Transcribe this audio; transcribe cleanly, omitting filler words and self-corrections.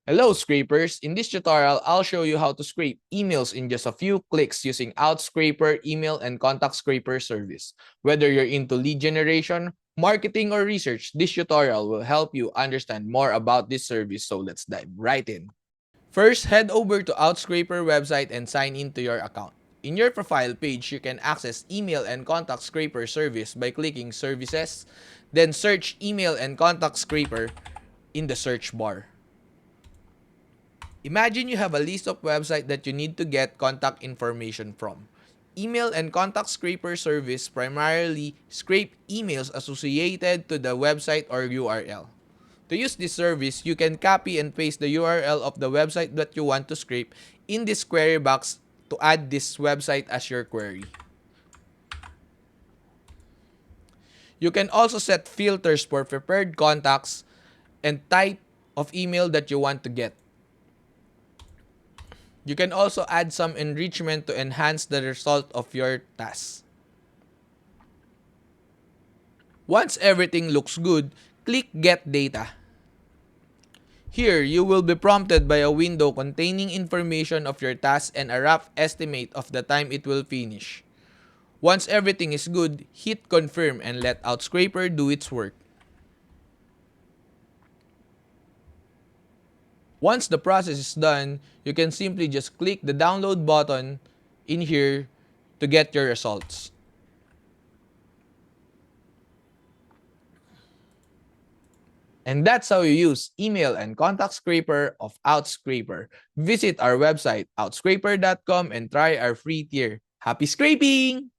Hello scrapers! In this tutorial, I'll show you how to scrape emails in just a few clicks using Outscraper email and contact scraper service. Whether you're into lead generation, marketing, or research, this tutorial will help you understand more about this service, so let's dive right in. First, head over to Outscraper website and sign in to your account. In your profile page, you can access email and contact scraper service by clicking services, then search email and contact scraper in the search bar. Imagine you have a list of websites that you need to get contact information from. Email and contact scraper service primarily scrape emails associated to the website or URL. To use this service, you can copy and paste the URL of the website that you want to scrape in this query box to add this website as your query. You can also set filters for preferred contacts and type of email that you want to get. You can also add some enrichment to enhance the result of your task. Once everything looks good, click Get Data. Here, you will be prompted by a window containing information of your task and a rough estimate of the time it will finish. Once everything is good, hit Confirm and let Outscraper do its work. Once the process is done, you can simply just click the download button in here to get your results. And that's how you use email and contact scraper of Outscraper. Visit our website outscraper.com and try our free tier. Happy scraping!